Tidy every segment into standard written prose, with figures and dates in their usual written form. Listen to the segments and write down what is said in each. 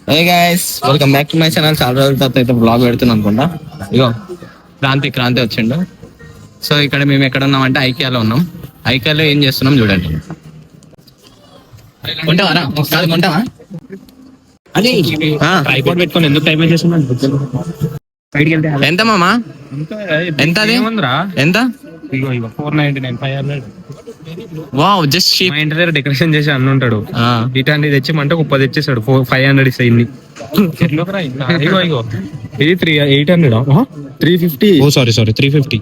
Hey guys, welcome back to my channel. చాలా రోజుల తర్వాత అయితే బ్లాగ్ పెడుతున్నాను అనుకుంటా. ఇగో క్రాంతి వచ్చిండు. సో ఇక్కడ మేము ఎక్కడ ఉన్నామంటే ఐకియాలో ఉన్నాం. ఐకియాలో ఏం చేస్తున్నాం చూడండి. కొంటావా? ఒకసారి కొంటావా? అది ట్రైపాడ్ పెట్టుకొని ఎందుకు టైం చేస్తున్నాను? ఎంత మామా? ఎంత అది? ఎంత? 499, 500. Wow, just cheap. మా ఇంటి దగ్గర డెకరేషన్ చేసి అన్న ఉంటాడు. ఇటాంటి తెచ్చిమంటే 30 తెచ్చేసాడు. 500 ఇస్తాయి ఇన్ని. ఇది 800, 350. ఓ సారీ 350.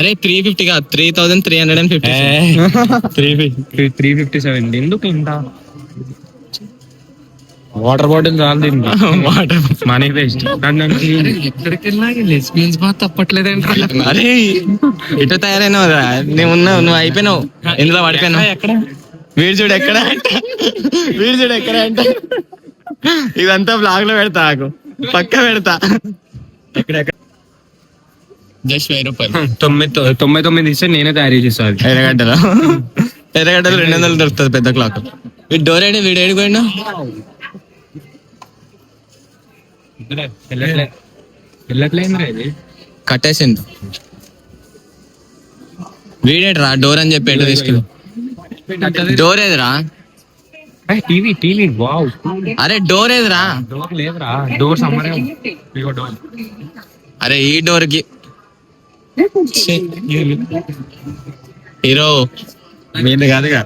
అరే 350 కాదు, 3350. 357. ఎందుకు ఇంత? వాటర్ బాటిల్ చాలు మనీ వేస్ట్. ఎక్కడికెళ్ళినా లెస్బియన్స్ బాగా తప్పట్లేదంట. అరే ఇటు తయారైనావు, నువ్వు అయిపోయినావు, ఇందులో పడిపోయినావు. ఎక్కడ వీడు చూడు ఎక్కడ అంటే ఇదంతా బ్లాగ్ లో పెడతా, పక్క పెడతా. ఎక్కడెక్కడ జస్ట్ 1000 రూపాయలు. 99 ఇస్తే నేనే తయారు చేస్తాను. ఎర్రగడ్డలు 200 దొరుకుతుంది పెద్ద క్లాక్. వీడు డోర్ ఐడి, వీడు ఏడిపోయినా కట్టేసింది. వీడేట్రా డోర్ అని చెప్పి తీసుకెళ్ళి. డోర్ ఏదిరా? టీవీ. వావ్, అరే డోర్ ఏదిరా? డోర్ లేదురా. డోర్ సమ్మరే. డోర్. అరే ఈ డోర్ కి హీరో మీద కాదుగా.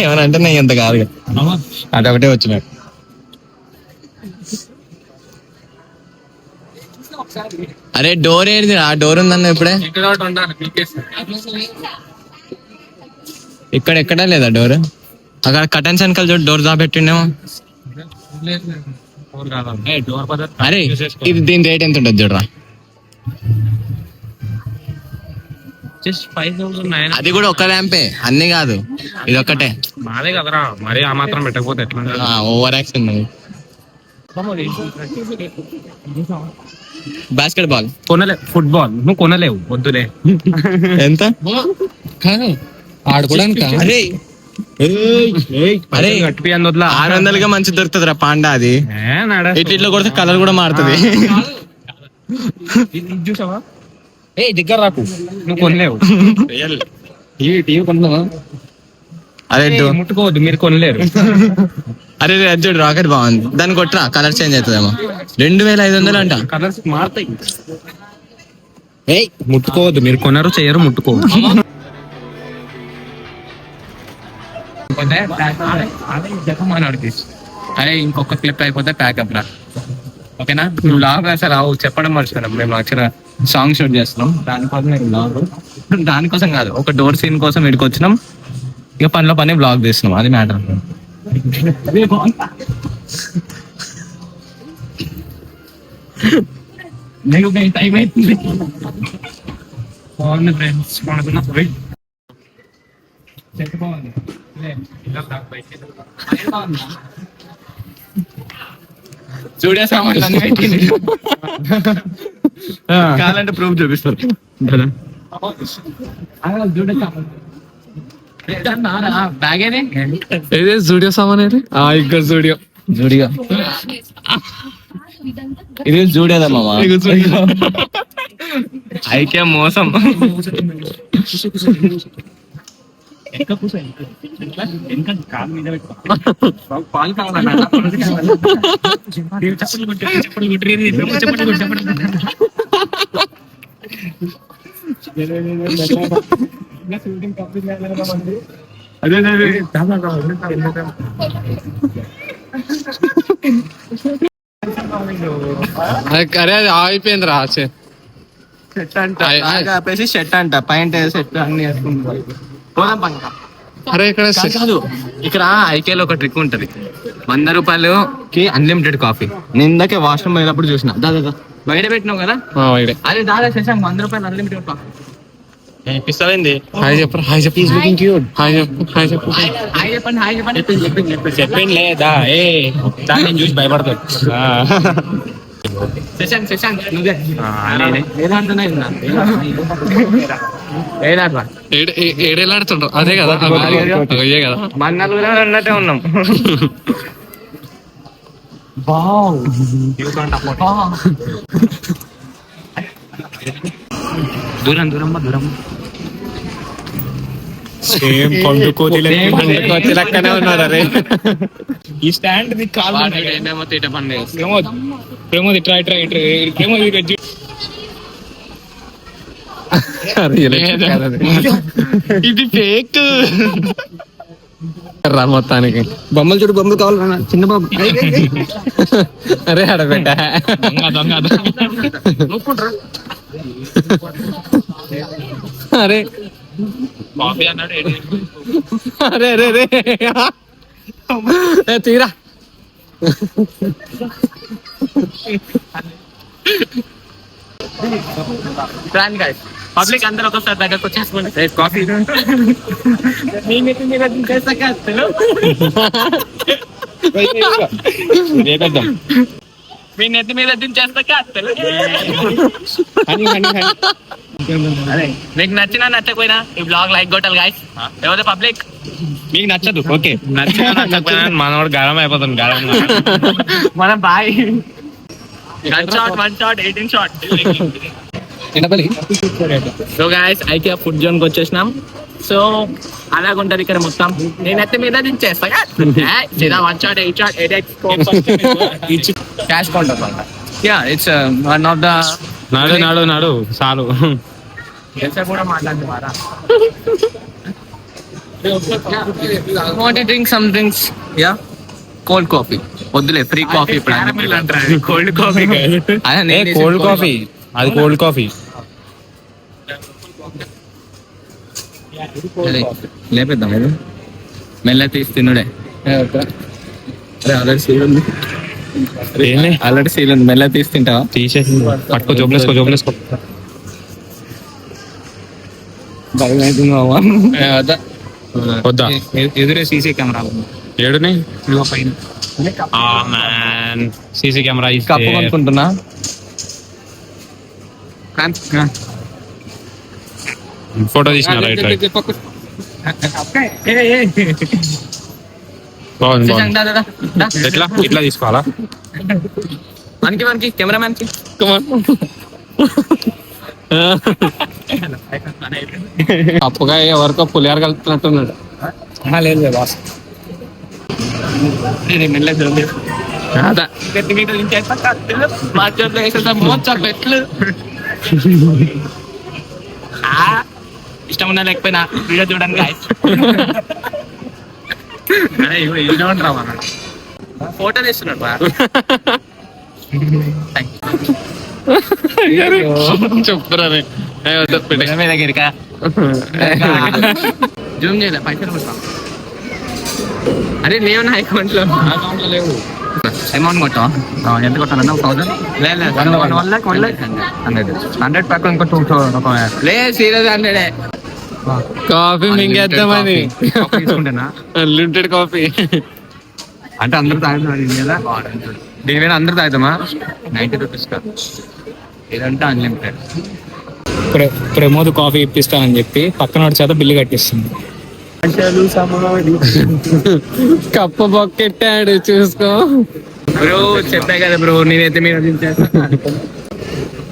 ఏమనంటే నేను ఎంత కాదుగా, అదొకటే వచ్చిన. అరే డోర్ ఏది? ఆ డోర్ ఉందన్న ఇప్పుడే. ఇక్కడ ఎక్కడా లేదా డోర్? అక్కడ కటన్స్ వెనకాల చూడు, డోర్ దాపెట్టిండేమో. అరే ఇది దీని రేట్ ఎంత ఉంటుంది చూడరా? జస్ట్ 5,000. అది కూడా ఒక ర్యాంపే, అన్ని కాదు, ఇది ఒక్కటే. మాదే కదరా, మరి ఆ మాత్రం పెట్టకపోతే ఎట్లా? Over action. బాస్కెట్ బాల్ కొనలేవు. ఫుట్బాల్ నువ్వు కొనలేవు, వద్దులే. ఎంత ఆడుకోవడానికి? అరే కట్టిపోయింది, వద్దులా. 600గా మంచి దొరుకుతుంది రా పాండా. అది ఇట్లా కొడితే కలర్ కూడా మారుతుంది. చూసావా? దగ్గర రాకు, నువ్వు కొనలేవు. టీవీ కొన్నావా? అరే ముట్టుకోవద్దు, మీరు కొనలేరు. అరే చూడు రాకెట్ బాగుంది, దాన్ని కొట్టరా కలర్ చేంజ్ అవుతుందేమో. 2500 అంట. కలర్స్ మారుతాయి. ముట్టుకోవద్దు, మీరు కొనరు చేయరు, ముట్టుకోవద్దు. అరే ఇంకొక క్లిప్ అయిపోతే ప్యాకప్ రా, ఓకేనా? నువ్వు లాగ్ అసలు చెప్పడం మర్చిపోయినాం. మేము యాక్చువల్గా సాంగ్ షూట్ చేస్తున్నాం, దానికోసం కాదు, ఒక డోర్ సీన్ కోసం ఇక్కడికి వచ్చినాం. ఇక పనిలో పని బ్లాగ్ చేస్తున్నాం, అది మ్యాటర్. టైం అవుతుంది. బాగుంది ఫ్రెండ్స్, స్టూడియో సామాన్లు అన్ని పెట్టింది. కావాలంటే ప్రూఫ్ చూపిస్తారు. బ్యాగ్ ఏది? స్టూడియో సామాన్ ఏది? ఇక్కడ స్టూడియో. ఇది జూడియోదా మామా? అయితే మోసం. పాలు కావాలన్నా అదే అది అయిపోయింది రా. షర్ట్ అంట ఆపేసి షర్ట్ అంట, పైన షర్ట్ అన్ని వేసుకుంటారు. పోదాం పంక. అరే ఇక్కడ కాదు, ఇక్కడ ఐకేలో ఒక ట్రిక్ ఉంటది. 100 రూపాయలకి అన్లిమిటెడ్ కాఫీ. నేను ఇందాకే వాష్రూమ్ వెళ్ళినప్పుడు చూసిన. దాదా బయట పెట్టినావు కదా, అదే దాదా శశాంక్ 100 రూపాయలు అన్లిమిటెడ్ కాఫీ ఇస్తావేంది? హాయ్ చెప్పు. హాయ్ చెప్పు. చెప్పండి లేదా? నేను చూసి భయపడతాడు. శశాంక్ నువ్వే ఏడేలాడుతుండ్రు. అదే కదా, అదే కదా. మన నలుగురు అన్నట్టే ఉన్నాం. దూరం దూరం దూరం సేమ్ పండు కోతి లెక్కనే ఉన్నారు అరే. ఈ స్టాండ్ ని కాల్ ప్రమోద్ ఇట్రా ఇట్రా ఇట్రా ప్రమోద్ ఇది ఫేక్ రా మొత్తానికి. బొమ్మలు చూడు, బొమ్మలు కావాలన్నా చిన్న బాబు. అరే ఆడబెట్ట అరే అరే అరే అరే తీరా పబ్లిక్ అందరూ ఒకసారి దగ్గరకు వచ్చేసుకోండి. కాఫీ మీ నెత్తి మీద దించేస్తాక మీకు నచ్చినా నచ్చకపోయినా ఈ బ్లాగ్ లైక్ కొట్టాలి గాయ్స్. ఎవరు పబ్లిక్ మీకు నచ్చదు ఓకే, నచ్చినా నచ్చకపోయినా మనోడు గరం అయిపోతుంది. గరం మనం బాయ్ 1 shot 18 shot. So guys IKEA food zone కి వచ్చేసినాం. సో అలాగుంటది ఇక్కడ మొత్తం. నేనైతే మీద దించేస్తా 1 shot 8 shot 8 క్యాష్ కౌంటర్ అంట. Yeah it's one of the నాడు నాడు నాడు చాలు కూడా మాట్లాడుతున్నారా. Want to drink some drinks. Yeah cold coffee వద్దులే, free coffee. Cold coffee cold coffee, అది కోల్డ్ కాఫీ. లేపేద్దాం ఇది మెల్ల తీసి తినుడే. ఆల్రెడీ సీల్ ఉంది, మెల్ల తీసి తింటావా? తీసేసి పట్టుకో, జోబులేసుకో జోబులేసుకో. వద్దా ఎదురే సీసీ కెమెరా ఏడునే పైన సీసీ కెమెరా కప్పు అనుకుంటున్నా. ఫోటో తీసిన రైట్ రైట్ బాగుంది బాగుంది. ఎట్లా ఇట్లా తీసుకోవాలా? మనకి కెమెరామ్యాన్ కి అప్పుగా ఎవరికో పులిహార కలుపుతున్నట్టున్నాడు. లేదు బాస్ చాక్లెట్లు ఇష్టం ఉన్నా లేకపోయినా వీడియో చూడండి. ఫోటో తీస్తున్నాడు చెప్తున్నా దగ్గరికా జూమ్ చేయలే పైసలు కొట్టాం. అరే లేవు నా అకౌంట్ లో లేవు. అమౌంట్ కొట్టాం. ఎంత కొట్టాలన్నా 1000 100 ప్యాక్ ఇంకో 2 లే సీరియస్ 100 కాఫీ మింగేద్దామని తీసుకుంటేనా అన్లిమిటెడ్ కాఫీ అంటే అందరూ తాగుతున్నారు కదా. దీని మీద అందరూ తాగుతామా? 90 రూపీస్ కాదు, ఇదంటే అన్లిమిటెడ్. ప్రమోద్ కాఫీ ఇప్పిస్తానని చెప్పి పక్కన చేత బిల్లు కట్టిస్తుంది. కప్పు బొక్కెట్టాడు చూసుకో బ్రో. చెప్పా కదా బ్రో, నేనైతే మీరు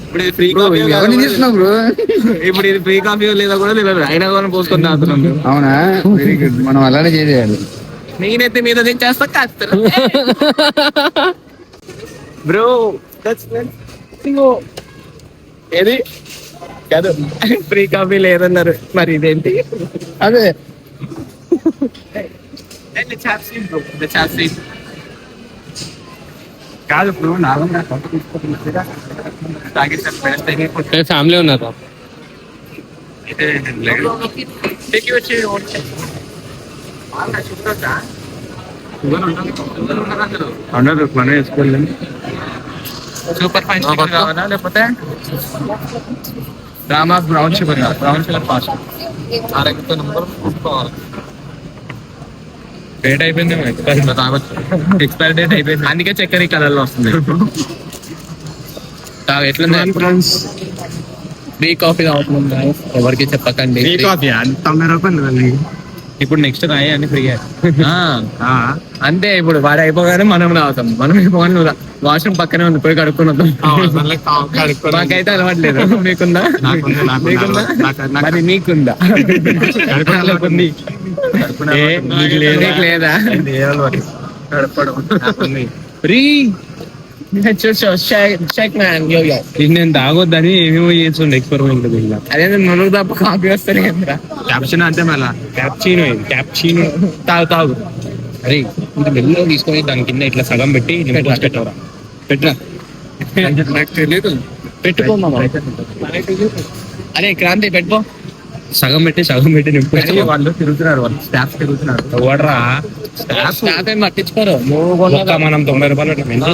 ఇప్పుడు ఇది ఫ్రీ కాఫీ బ్రో. ఇప్పుడు ఇది ఫ్రీ కాఫీ లేదా కూడా తెలియదు, అయినా కూడా పోసుకొని తాగుతున్నాం. అవునా, వెరీ గుడ్. మనం అలానే చేయాలి. నేనైతే మీద దించేస్తా కాస్తారు బ్రో. ఏది కాదు, ఫ్రీ కాఫీ లేదన్నారు, మరి ఇదేంటి? అదే కాదు బ్రో, ఫ్యామిలీ ఉన్నారు. ఉండదు, మనం వేసుకోలేము. సూపర్ ఫైన్ కావాలా లేకపోతే Rama brown sugar? Brown sugar fast date అయిపోయింది, ఎక్స్పైరీ డేట్ అయిపోయింది, అందుకే చక్కెర కలర్ లో వస్తుంది. ఎట్లుంది ఫ్రెండ్స్? ఫ్రీ కాఫీ తాగుతుంది, ఎవరికి చెప్పకండి. ఫ్రీ కాఫీ 90 రూపాయలు. ఇప్పుడు నెక్స్ట్ రాయి అని ఫ్రీ అంతే ఇప్పుడు వాడు అయిపోగానే మనం తాగుతాం. మనం అయిపోగానే నువ్వు వాష్రూమ్ పక్కనే ఉంది, పోయి కడుక్కుని వద్దాం. మాకైతే అలవాట్లేదు. మీకుందా? మీకుందా? మరి నీకుందా? నీకు లేదా? నేను తాగొద్దని ఏమేమో చేస్తుండే ఎక్స్పెరిమెంట్. అదే నువ్వు తప్ప కాపీ వస్తాను కదా. క్యాప్షన్ అంటే మళ్ళా క్యాప్చీనో తాగు. అరే ఇంత మెల్లగా తీసుకొని దాని కింద ఇట్లా సగం పెట్టి పెట్టరా నాకు తెలియదు. పెట్టుకో మామ. అరే క్రాంతి పెట్టుకో. సగం పెట్టి నింపు. వాళ్ళు తిరుగుతున్నారు, వాళ్ళు స్టాఫ్ తిరుగుతున్నారు. ఎవడరా స్టాఫ్ ఏం పట్టించుకోరు. ఒక్క మనం 90 రూపాయలు 90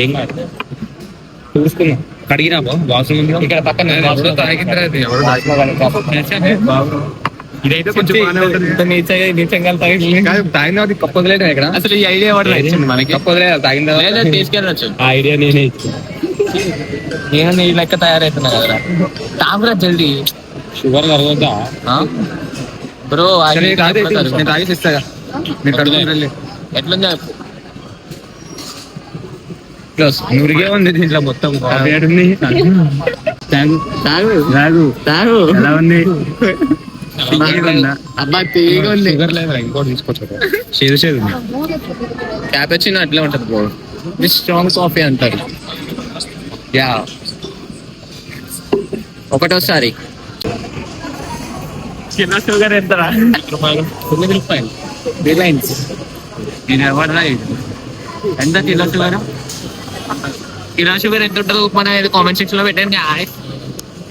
ఏం కాదు చూసుకున్నాం. కడిగినా వాష్రూమ్ ఉంది ఇక్కడ పక్కన తాగిన తర్వాత ఎవరు ఇదైతే కొంచెం బాగానే ఉంటుంది. నీచంగా తాగిన కప్పు వదిలేదు ఇక్కడ. అసలు ఈ ఐడియా ఎవరు ఇచ్చింది మనకి? కప్పు వదిలేదు తాగిన లేదా తీసుకెళ్ళచ్చు. ఆ ఐడియా నేనే ఇచ్చిన. నేను ఈ లెక్క తయారైతున్నా కదరా. తాగురా జల్దీ. షుగర్ కరగొద్దా బ్రో? నేను తాగేసి ఇస్తాగా. మీరు కడుగుతుంది ఎట్లుంది చెప్పు. నురిగే ఉంది దీంట్లో మొత్తం. తాగు ఎలా ఉంది? అబ్బా తీగా ఉంది. షుగర్ లేదా ఇంకోటి తీసుకొచ్చా. చేదు క్యాపెచినో అట్లా ఉంటది బ్రో. దిస్ స్ట్రాంగ్ కాఫీ అంటారు. యా ఒకటోసారి చిన్న షుగర్ ఎంతరా? 9 రూపాయలు. రిలయన్స్. నేను ఎవడరా ఎంత కిలో షుగర్? కిలో షుగర్ ఎంత ఉంటుందో మనం అయితే కామెంట్ సెక్షన్ లో పెట్టండి గాయస్.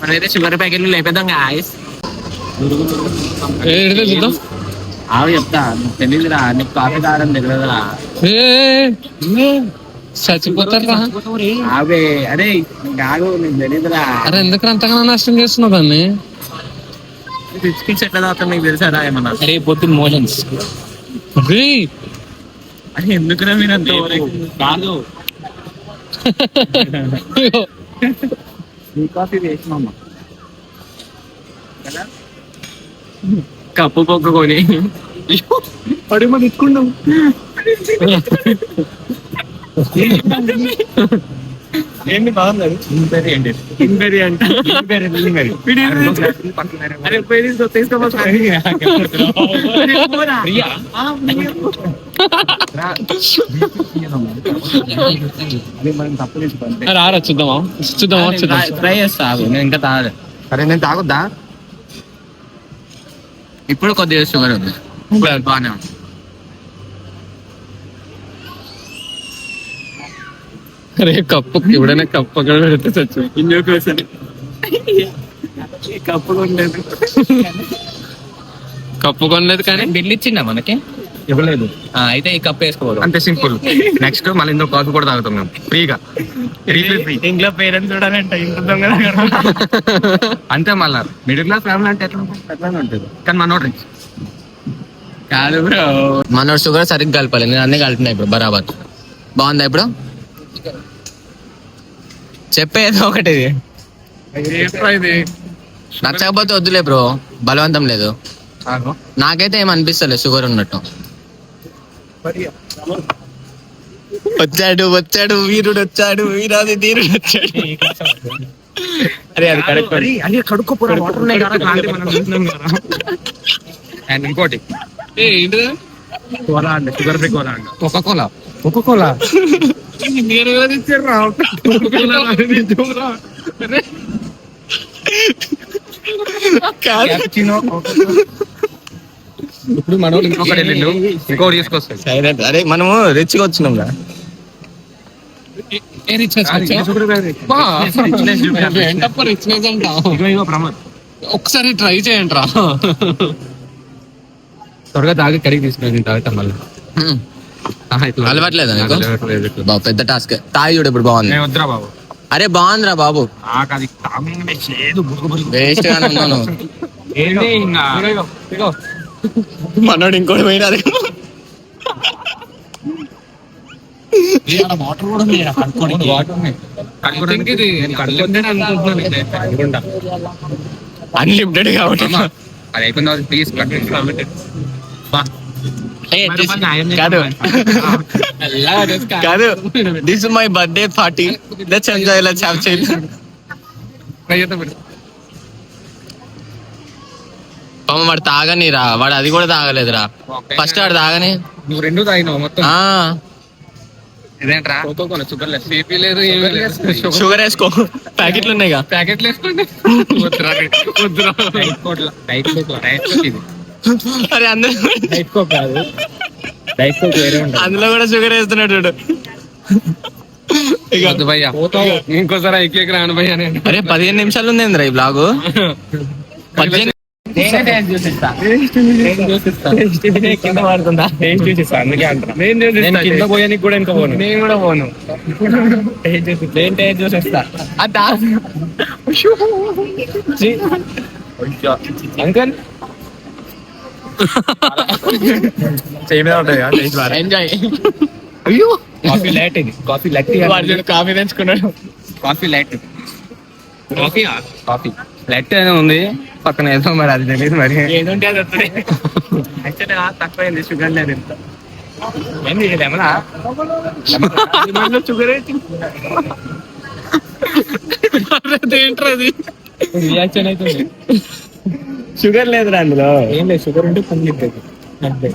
మనం అయితే షుగర్ ప్యాకెట్లు లేపేద్దాం గాయస్. అవి చెప్తా, నీకు తెలీదురా. నీకు కాఫీ తాగడం తెలియదురా. చచ్చిపోతారా? అవే అరే కాదు, నీకు తెలీదురా. అరే ఎందుకు అంతగా నష్టం చేస్తున్నావు దాన్ని? బిస్కెట్స్ ఎట్లా తాగుతాం నీకు తెలుసారా ఏమన్నా? అరే పొద్దున్న మోషన్స్ అది ఎందుకురా మీరు అంత కాదు. కాఫీ వేసినామా కప్పు పొక్కుకొని పడి మనం ఇచ్చుకున్నాం. ఏంటి బాగుంది? ఇంపెరి అంట. అరే రారా చూద్దామా చూద్దాం. ట్రై చేస్తా. నేను ఇంకా తాగలేదు. అరే నేను తాగొద్దా? ఇప్పుడు కొద్దిగా షుగర్ ఉంది, బాగానే ఉంది. అరే కప్పు ఎవడైనా కప్పు అక్కడ పెడితే చచ్చు. ఇంకోసం కప్పు కొనలేదు. కప్పు కొనలేదు కానీ బిల్ ఇచ్చిందా మనకి? ఇవ్వలేదు. అయితే ఈ కప్పు వేసుకోవాలి. అంతే సింపుల్. నెక్స్ట్ మళ్ళీ ఇందులో కాఫీ కూడా తాగుతాం మేము ఫ్రీగా. ఇంట్లో పేరెంట్స్ చూడాలంటే ఇంటుందాం కదా. అంతే మళ్ళా మిడిల్ క్లాస్ ఫ్యామిలీ అంటే ఎట్లానే ఉంటుంది. కానీ మనోడు కాదు బ్రో, మనోడు షుగర్ సరిగ్గా కలపాలి. నేను అన్నీ కలిపినా ఇప్పుడు బరాబర్. బాగుందా ఇప్పుడు? చెప్పేది ఒకటి, నచ్చకపోతే వద్దులే బ్రో, బలవంతం లేదు. నాకైతే ఏమనిపిస్తలేదు షుగర్ ఉన్నట్టు. వచ్చాడు వీరుడు వచ్చాడు, వీరాది ధీరుడు వచ్చాడు. అరే అది కరెక్ట్. అండ్ ఇంకోటి కోలా అండి, షుగర్ ఫ్రీ కోలా అండి. కోకా ఇప్పుడు మనం ఇంకొకటి వెళ్ళిండు, ఇంకోటి తీసుకొస్తాయి. అరే మనము రిచ్గా వచ్చినాం కదా. ఒకసారి ట్రై చేయండి రా. త్వరగా తాగి కడిగి తీసుకుని తాగుతాం మళ్ళీ. అలవాట్లేదా నీకు? బాబు పెద్ద టాస్క్. తాగి చూడు ఇప్పుడు బాగుంది. వద్దురా బాబు. అరే బాగుందిరా బాబు. వేస్ట్ గానే ఉన్నాను. మనోడు ఇంకోటి పోయినారు. అన్లిమిటెడ్ కాబట్టి అది అయిపోయిన తర్వాత ప్లీజ్ కాదు this my birthday party let's enjoy let's have chill. పాపం వాడు తాగనిరా, వాడు అది కూడా తాగలేదురా. ఫస్ట్ వాడు తాగని. నువ్వు రెండు తాగినావు మొత్తం. ఇదేంట్రా షుగర్ లెస్ బీపీ లేదు ఏమీ లేదు. షుగర్ వేసుకో, ప్యాకెట్లు ఉన్నాయిగా. ప్యాకెట్లు వేసుకోండి. అరే అందరూ అందులో కూడా షుగర్ వేస్తున్నాడు చూడు. వద్దు భయ్యా, ఇంకోసారి ఐకేకి రాను భయ్యా నేను. అరే 15 నిమిషాలు ఉంది ఈ బ్లాగ్. 18 కింద పడుతుందా? అందుకే అంటున్నా. నేను కింద పోయానికి కూడా ఇంకా పోను. నేను కూడా పోను. టేస్ట్ చూసేస్తా. Uncle enjoy. కాఫీ లైట్ ఇది, కాఫీ లైట్. కాఫీ తెచ్చుకున్నాడు. కాఫీ లైట్, కాఫీ లైట్ అనేది ఉంది పక్కన. ఏదో మరి అది తెలియదు మరి. ఏదంటే అది యాక్చువల్లీ తక్కువైంది, షుగర్ లేదు ఇంత. ఏంది ఏమన్నా షుగర్ ఏంట్రా అది? రియాక్షన్ అవుతుంది. షుగర్ లేదురా అందులో. ఏం లేదు, షుగర్ ఉంటే పొంగిద్ది అంతే.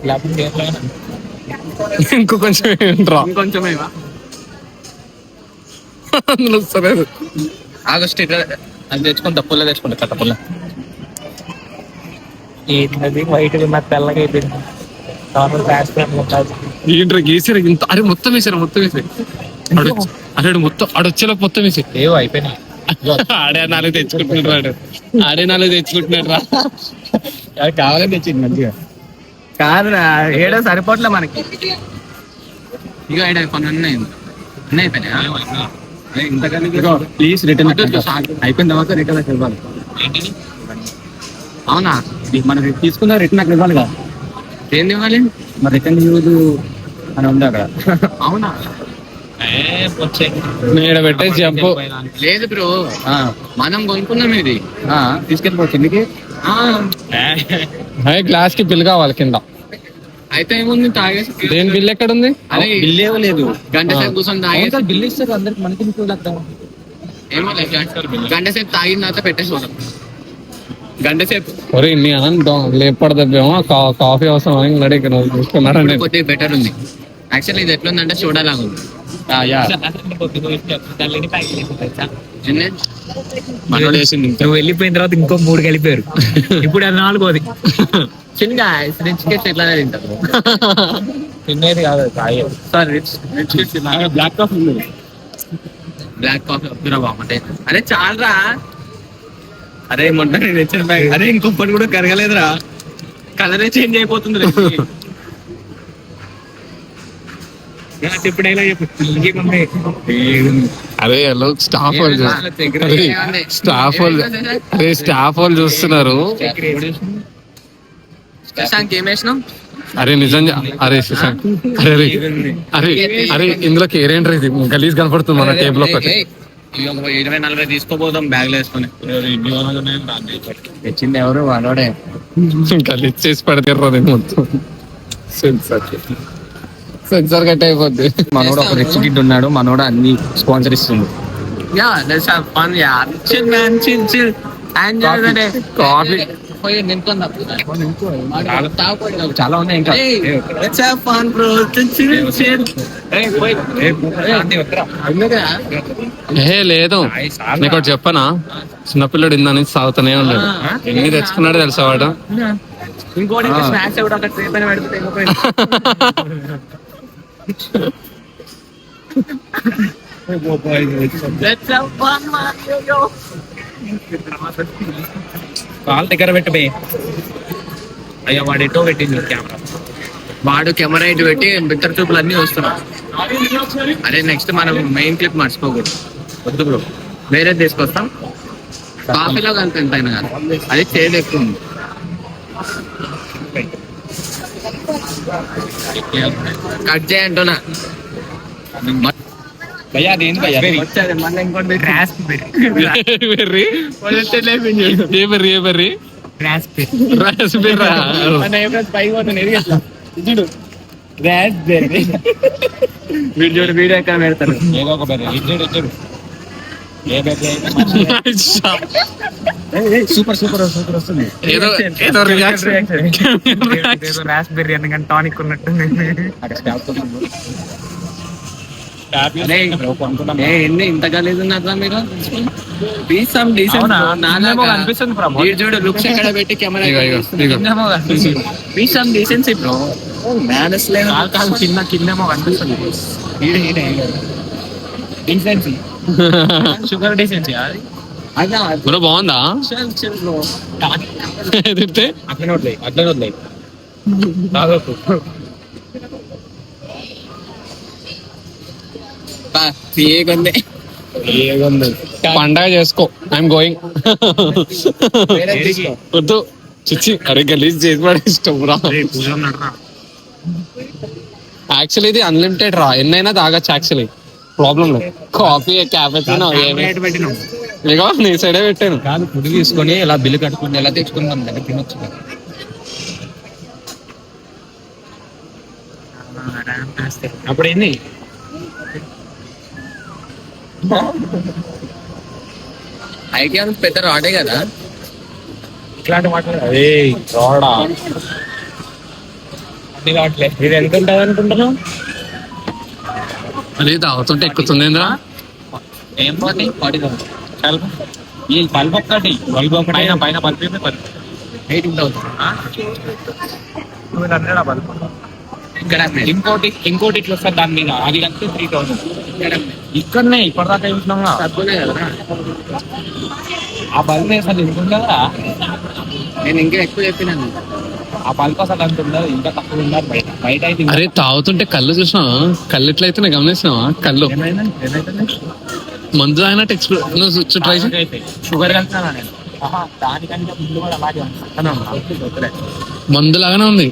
లేకపోతే ఇంకో కొంచెం ఏంట్రా, ఇంకొంచెమేవా అందులో వస్తలేదు. ఆగస్ట్ అది తెచ్చుకుంటా, పుల్ల తెచ్చుకుంటా, కట్ట పుల్ల. ఏంటది వైట్ నాకు తెల్లగా అయిపోయింది. నార్మల్ ప్యాచ్ ఏంట్రా గీసారు ఇంత? అరే మొత్తం వేసారు, మొత్తం వేసారు. అరే మొత్తం అడొచ్చేలా మొత్తం వేసి ఏవో అయిపోయినాయి. ఆడే 4 తెచ్చుకుంటున్నాడు. ఆడే 4 తెచ్చుకుంటున్నాడు రా. అది కావాలని తెచ్చింది మంచిగా. కాదురా ఏడో సరిపోట్లే మనకి. ఇక ఏడా కొన్ని ఉన్నాయి, అన్నీ అయిపోయినాయి. ప్లీజ్ రిటర్న్ అయిపోయిన తర్వాత రిటర్న్ ఇవ్వాలి. అవునా? మనకి తీసుకున్న రిటర్న్ అక్కడ ఇవ్వాలి కదా. ఏం ఇవ్వాలి మరి రిటర్న్ యూజ్ అని ఉంది అక్కడ. అవునా? నేను పెట్టే చెప్పు. లేదు బ్రో, మనం కొనుక్కున్నాం ఇది. తీసుకెళ్ళిపోవచ్చు ఇందుకే. గ్లాస్ కి బిల్ కావాలి కింద. అయితే ఏముంది తాగేసి. దేని బిల్ ఎక్కడ ఉంది? అదే బిల్ ఏమో లేదు. గంట సేపు కూర్చొని తాగేసి బిల్ ఇస్తారు అందరికి, మనకి ఏమో లేదు. గంట సేపు తాగిన తర్వాత పెట్టేసి పోదాం. గంట సేపు ఒరే నీ అనంతం లేపడదేమో కాఫీ అవసరం రెడీ చూసుకున్నారండి. కొద్దిగా బెటర్ ఉంది. యాక్చువల్లీ ఇది ఎట్లుందంటే చూడాలాగా ఉంది. నువ్వు వెళ్ళిపోయిన తర్వాత ఇంకో 3 కలిపారు. ఇప్పుడు అది 4వది. చిన్నగా రిచ్ కిడ్స్ ఎట్లానే తింటారు. తినేది కాదు, sorry rich kids black coffee ఉంది. బ్లాక్ కాఫీ వద్దురా బాగుంటే. అరే చాలరా. అరే మొన్న నేను తెచ్చిన బ్యాగ్, అరే ఇంకొకటి కూడా కరగలేదురా. కలరే చేంజ్ అయిపోతుంది. ఇప్పుడైనా అరే హలో స్టాఫ్ వాళ్ళు, స్టాఫ్ వాళ్ళు చూస్తున్నారు. శశాంక్ ఏం వేసినాం? అరే నిజంగా, అరే శశాంక్, అరే అరే అరే ఇందులో కేరేంట్రా ఇది గలీజ్ కనపడుతుంది మన టేబుల్ ఒకటి. 20-40 తీసుకోపోతాం బ్యాగ్ లో వేసుకొని. తెచ్చింది ఎవరు? వాడోడే. గలీజ్ చేసి పడతారు మొత్తం. సెన్సార్ కట్ అయిపోద్ది. మనోడు ఒక రిచ్ కిడ్ ఉన్నాడు, మనోడు అన్ని స్పాన్సర్ ఇస్తుంది. Yeah, let's have fun, yeah. Chill, man, chill. Enjoy the day. Coffee పోయి నింపుకుందాం. చాలా ఉన్నాయి ఇంకా. Hey, let's have fun, bro. Chill. Hey, పోయి. అందుకే ఏ లేదు, నీకు ఒకటి చెప్పనా, చిన్నపిల్లడు ఇందా నుంచి సాగుతూనే ఉన్నాడు. ఎన్ని తెచ్చుకున్నాడు తెలుసా వాడు. ఇంకోటి స్నాక్స్ కూడా అక్కడ ట్రే పైన పెడితే Let's have fun, man. Yo. Call దగ్గర పెట్టబే. అయ్యా వాడు ఎటో పెట్టింది కెమెరా. వాడు కెమెరా ఇటు పెట్టి బిత్తర చూపులు అన్ని వస్తున్నాడు. అరే నెక్స్ట్ మనం మెయిన్ క్లిప్ మర్చిపోకూడదు. వద్దు బ్రో, వేరే తీసుకొస్తాం. కాఫీలో కలిపి ఎంత అయినా కానీ అది చేదు ఎక్కువ ఉంది. కట్ చేయంటున్నా. భయ్యా అదేంటి భయ్యా? వచ్చేది మళ్ళీ ఇంకోటి ఏ బర్రీ రాస్బెర్రీ రా. వీడు వీడియో ఎక్కడ పెడతారు. ఏదో ఒక బెర్రీ ఇచ్చాడు ఏ బెర్రీ సూపర్ సూపర్ సూపర్ వస్తుంది. ఏదో ఏదో రియాక్షన్. రాస్బెర్రీ ఎందుకంటే టానిక్ ఉన్నట్టు. అక్కడ స్టాప్ ఎన్ని ఇంత గలీజ్ ఉన్నారా మీరు? అవునా? నాకేమో అనిపిస్తుంది బ్రో. చూడు లుక్స్ ఎక్కడ పెట్టి కెమెరా ఇగో డీసెన్సీ బ్రో. మేనస్ లేదు. కాదు కిందేమో కనిపిస్తుంది. డీసెన్సీ షుగర్ డీసెన్సీ అది. అదా బ్రో బాగుందా? బ్రో. తింటే అట్లనే వదిలేయి తాగకు. ఏగుంది. ఏముంది పండగ చేసుకో. I'm going. వద్దు చిచ్చి. అరే గలీజ్ చేసి పడేస్తాం రా. యాక్చువల్లీ ఇది అన్లిమిటెడ్ రా, ఎన్నైనా తాగొచ్చు. యాక్చువల్లీ ప్రాబ్లం లేదు. కాఫీ క్యాఫెచినో ఇగో నీ సైడే పెట్టాను. కాదు ఫుడ్ తీసుకొని ఇలా బిల్లు కట్టుకుని ఎలా తెచ్చుకుందాం దగ్గర తినొచ్చు. అప్పుడు ఏంది ఐడియా పెద్ద రాడే కదా. ఇట్లాంటి మాటలు అదే రాడా అన్ని రావట్లేదు. మీరు ఎంత ఉంటుంది అనుకుంటున్నాం? అరే తాగుతుంటే ఎక్కుతుంది ఏంద్రా. ఏం పోటీ ఈ బల్బ్ ఒక్కటి పైన పైన బల్బ్ ఇక్కడ ఇంకోటి ఇట్లా వస్తుంది దాని మీద. అది కలిసి 3000 ఇక్కడనే ఇప్పటిదాకా చూసినాం. తక్కువనే కదా. ఆ బల్బ్ అసలు ఎంత ఉండదా? నేను ఇంకా ఎక్కువ చెప్పినాను. ఆ బల్బ్ అసలు అంత ఉండదు, ఇంకా తక్కువ ఉండదు బయట. బయట అయితే అరే తాగుతుంటే కళ్ళు చూసినావా? కళ్ళు ఎట్లయితే గమనించినావా? కళ్ళు మందు అయినట్టు ఎక్స్ప్లోర్. నువ్వు ట్రై చేయి. షుగర్ కలిసినా నేను దానికంటే ముందు కూడా అలాగే మందు లాగానే ఉంది.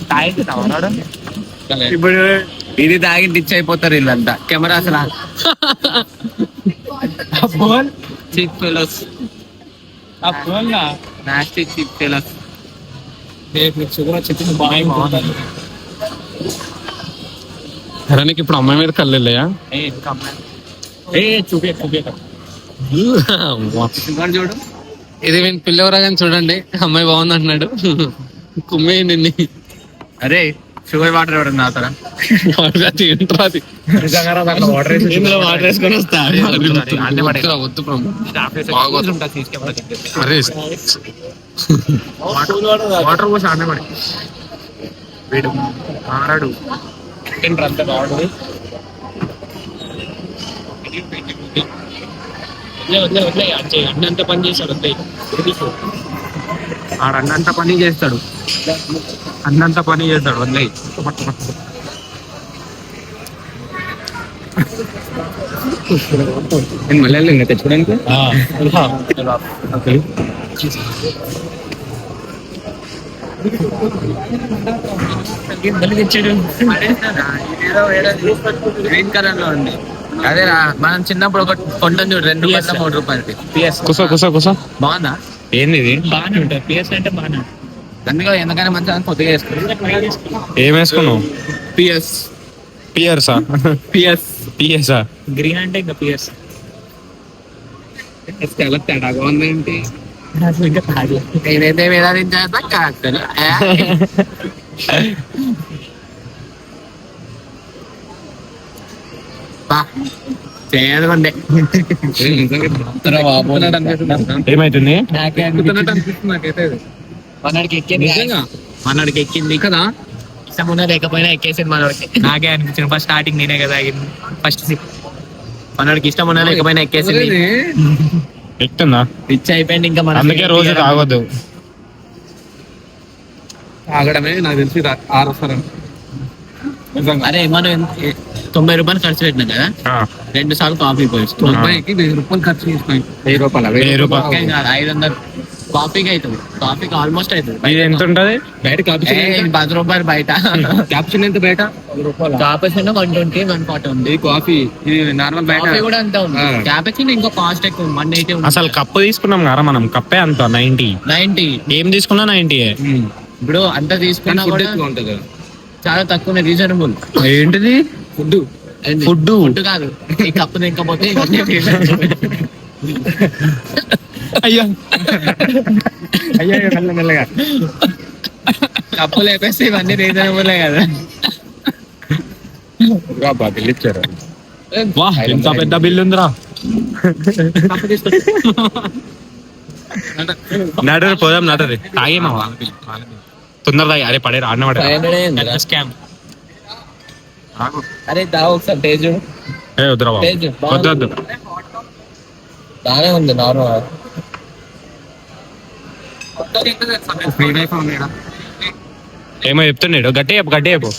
తాగితే తవరాడు. ఇప్పుడు ఇది తాగి డిచ్ అయిపోతారు వీళ్ళంతా. కెమెరా అసలు cheap fellows. Nasty cheap fellows. Sugar చెప్పింది బాగా. అరే నీకు ఇప్పుడు అమ్మాయి మీద కళ్ళు వెళ్ళాయా? చూపే షుగర్ చూడు. ఇది నేను పిల్లవరా కానీ చూడండి, అమ్మాయి బాగుంది అంటున్నాడు. కుమ్మే నిన్ను. అరే షుగర్ వాటర్ ఎవరు తాగుతారా? తింటరాది. ఇందులో వాటర్ వేసుకొని వస్తా. వద్దు అరే వాటర్ పోసి ఆడే పడి వీడు ఆడాడు. అంత రాడు. అన్నంత పని చేశాడు. ఆడ అన్నంత పని చేస్తాడు. వదిలేయి. నేను మళ్ళీ ఇంకా తెచ్చుకోవడానికి మళ్ళీ తెచ్చాడు. గ్రీన్ కలర్ లో ఉంది. అదేరా మనం చిన్నప్పుడు ఒక కొంటాం చూడు, 2 రూపాయలు 3 రూపాయలకి. కుసా బాగుందా? ఏంది ఇది? బాగానే ఉంటుంది. పిఎస్ అంటే బాగానే ఉంటుంది. అందులో ఎందుకని మంచిగా కొద్దిగా వేసుకున్నాం. ఏం వేసుకున్నావు? పిఎస్ పియర్సా? పిఎస్ఆ? గ్రీన్ అంటే ఇంకా పిఎస్. చాలా తేడాగా ఉందేంటి? ఇంకా తాగి నేనైతే వేదాంత కాదు. చేయదుండే ఏమైతుంది? మనడికి ఎక్కింది కదా. ఇష్టం ఉన్నా లేకపోయినా ఎక్కేసింది మనోడికి. నాకే అనిపించింది ఫస్ట్ స్టార్టింగ్ నేనే కదా ఫస్ట్ సిప్. మనోడికి ఇష్టం ఉన్నా లేకపోయినా ఎక్కేసింది. ఎక్కుతుందా? రిచ్ అయిపోయింది ఇంకా మన. అందుకే రోజు తాగొద్దు. తాగడమే నాకు తెలిసి ఆరోసారం. అరే మనం 90 రూపాయలు ఖర్చు పెట్టినాం కదా, 2 సార్లు కాఫీ పోయి 90కి 1000 రూపాయలు ఖర్చు చేసుకున్నాం. 1000 రూపాయలు 500 కాఫీకి అవుతుంది, కాఫీకి ఆల్మోస్ట్ అవుతుంది. ఇది ఎంత ఉంటది? బయట కాపుచినో ఎంత? 10 రూపాయలు బయట. క్యాప్చినో ఎంత బయట? కాపచినో 120, 140 ఉంది. ఇది కాఫీ, ఇది నార్మల్ బయట. కాఫీ కూడా అంతా ఉంది. ఆ. క్యాపచినో ఇంకో కాస్ట్ ఎక్కువ, 180 ఉంది. అసలు కప్పు తీసుకున్నాం కదా మనం, కప్పే అంత 90. 90. ఏం తీసుకున్నా 90. ఇప్పుడు అంత కానీ తీసుకున్నా ఫుడ్ కూడా ఎక్కువ ఉంటుంది. చాలా తక్కువ, రీజనబుల్. ఏంటిది? ఫుడ్. ఫుడ్ ఫుడ్ కాదు, ఈ కప్పు తినకపోతే ఇవన్నీ reasonable. అయ్యా అయ్యా మెల్లమెల్లగా. కప్పు లేపేస్తే ఇవన్నీ రీజనబులే కదా. బిల్ ఇచ్చారు. వా ఎంత పెద్ద బిల్ ఉందిరా. నడరు పోదాం, నడరు తాగేమా తొందర తాగి. అరే పడే ఆడిన పడే స్కామ్. అరే దా ఒకసారి టేస్ట్ చూడు. ఏ వద్దురా బాబు, వద్దు వద్దు. బాగానే ఉంది నార్మల్. ఫ్రీ వైఫై ఉన్నాడా? ఏమో చెప్తున్నాడు, గట్టి చెప్పు గట్టి చెప్పు.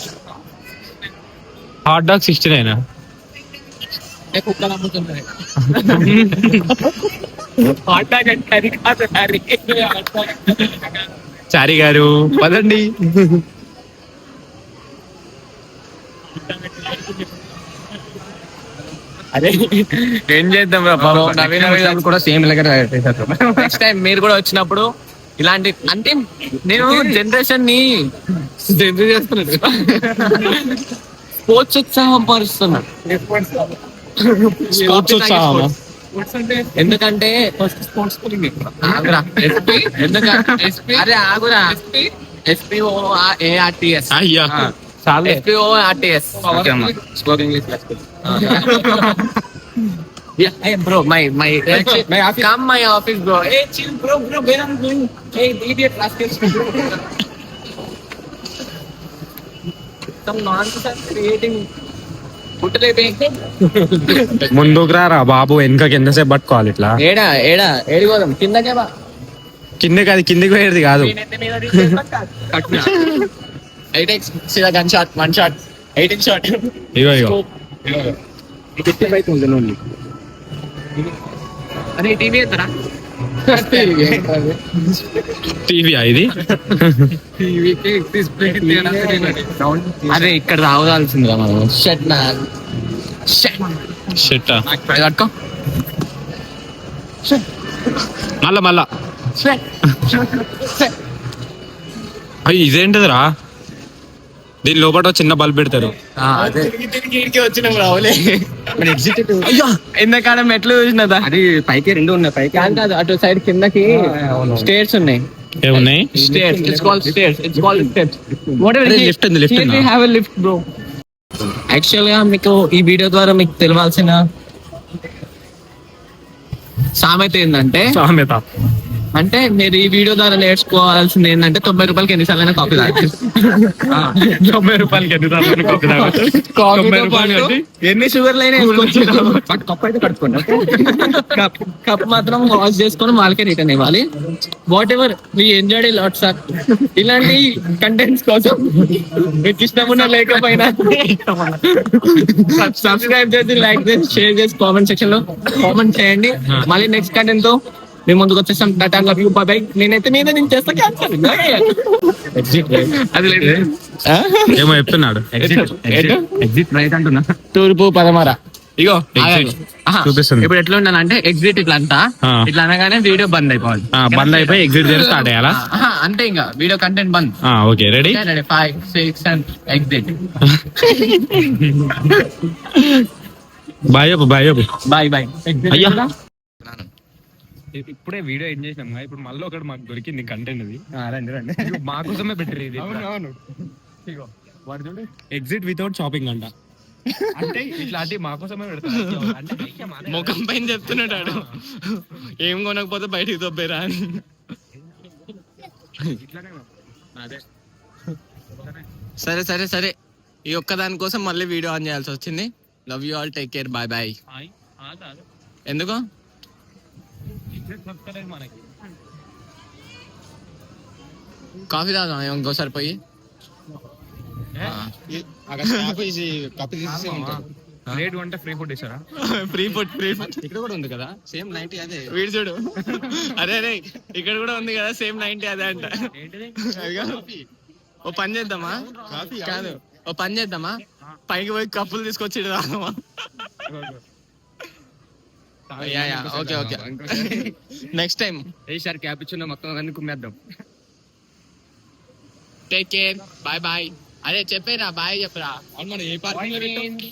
Hot dog 69. కుక్కలు అమ్ముతున్నాయి. హాట్ డాగ్ అంటే అది కాదు, అది చారి గారు పదండి. అదే ఏం చేద్దాం నవీన్ కూడా సేమ్ దగ్గర నెక్స్ట్ టైం మీరు కూడా వచ్చినప్పుడు ఇలాంటి, అంటే నేను జనరేషన్ ని స్పోర్ట్స్ ఉత్సాహం పరుస్తున్నా. ఎందుకంటే ఆగురా. అరే ఆగురా. SPOARTS. అయ్యా చాలే. SPOARTS. Spoken English. Yeah, hey bro, my office. Come my office, bro. Hey, chill, bro. Where I'm going? Hey, idiot rascals, bro. Some nonsense creating. ముందుకు రా బాబు, వెనకకి ఎంతసేపు పట్టుకోవాలి ఇట్లా? ఏడి పోదాం, కిందకే బా. కిందకి, అది కిందకి పోయేది కాదు. 8x, see the gun shot, 1 shot, 18 shot. ఇగో ఇగో అరే టీవీ ఎత్తరా? టీవీయా ఇది? అరే ఇక్కడ రావాల్సిందిగా మనం. షట్ నా షిట్. కట్టుకో. మళ్ళా అయ్యి ఇదేంటిదిరా? దీని లోపల చిన్న బల్బ్ పెడతారు. వచ్చినాం రావులే. ఎంతకాలం మెట్లు చూసినదా? అది పైకి 2 ఉన్నాయి. పైకి కాదు, అటు సైడ్ కిందకి స్టేర్స్ ఉన్నాయి. ఏమున్నాయి? Stairs. It's called stairs. It's called steps. Whatever. అరే, lift ఉంది, lift Here we ఉందా? have a lift, bro. Actually, మీకు ఈ వీడియో ద్వారా మీకు తెలియాల్సిన సామెత ఏంటంటే, సామెత అంటే మీరు ఈ వీడియో ద్వారా నేర్చుకోవాల్సింది ఏంటంటే 90 రూపాయలకి ఎన్నిసార్లు కాఫీ తాగచ్చు. 90 రూపాయలకి ఎన్ని సార్లు కాఫీ తాగొచ్చు? 90 రూపాయలు కట్టి ఎన్ని షుగర్లు అయినా వేసుకోవచ్చు. కప్ అయితే కట్టుకోండి. కప్ మాత్రం వాష్ చేసుకొని వాళ్ళకే రిటర్న్ ఇవ్వాలి. What ever we enjoyed lot sir. ఇలాంటి కంటెంట్స్ కోసం మీకు ఇష్టం ఉన్నా లేకపోయినా సబ్స్క్రైబ్ చేసి, లైక్ చేసి, షేర్ చేసి, కామెంట్ సెక్షన్ లో కామెంట్ చేయండి. మళ్ళీ నెక్స్ట్ కంటెంట్ తో మేము ముందుకు వచ్చేసాం. Tata, love you, by by. నేనైతే నేను చేస్తా క్యాన్సర్. అది లేదు. ఏమో చెప్తున్నాడు. ఎగ్జిట్ రైట్ అంటున్నా. తూర్పు పదమర. ఇగో Exit. చూపిస్తుంది. ఇప్పుడు ఎట్లా ఉన్నానంటే ఎగ్జిట్ ఇట్లా అంతా, ఇట్లా అనగానే వీడియో బంద్ అయిపోవాలి. బంద్ అయిపోయి ఎగ్జిట్ చేసి స్టార్ట్ అయ్యాలా? అంతే, ఇంకా వీడియో కంటెంట్ బంద్. Okay ready. 5, 6 and exit. Bye చెప్పు, బాయ్ చెప్పు. Bye bye. అయ్యా ఇప్పుడే వీడియో ఎండ్ చేసినాం, ఇప్పుడు మళ్ళీ ఒకటి మాకు దొరికింది కంటెంట్. ఇది రండి. మా కోసమే బెటర్ ఇది. అవును. ఎగ్జిట్ వితౌట్ షాపింగ్ అంట. అంటే ఇట్లాంటి మా కోసమే పెడతారు. అంటే ముఖం పైన చెప్తున్నాడు, ఏం కొనకపోతే బయటికి దొబ్బేరా అని. సరే సరే సరే, ఈ ఒక్క దాని కోసం మళ్ళీ వీడియో ఆన్ చేయాల్సి వచ్చింది. Love you all, take care, bye bye. ఎందుకు కాఫీ తాగుదాం ఇంకోసారి పోయి. లేట్ కొంటే ఫ్రీ ఫుడ్ ఇస్తారా? ఫ్రీ ఫుడ్ ఇక్కడ కూడా ఉంది కదా సేమ్ 90 అదే. వీడు చూడు. అరే ఇక్కడ కూడా ఉంది కదా సేమ్ 90 అదే అంట. అదిగో. ఓ పని చేద్దామా? కాదు, ఓ పని చేద్దామా, పైకి పోయి కప్పులు తీసుకొచ్చి రాదమ్మా. ఓకే నెక్స్ట్ టైం ఈసారి క్యాపిచినో మొత్తం అన్ని కుమ్మేద్దాం. Take care, bye bye. అరే చెప్పేరా బాయ్ చెప్పరా. అవును మనం ఏ పార్కింగ్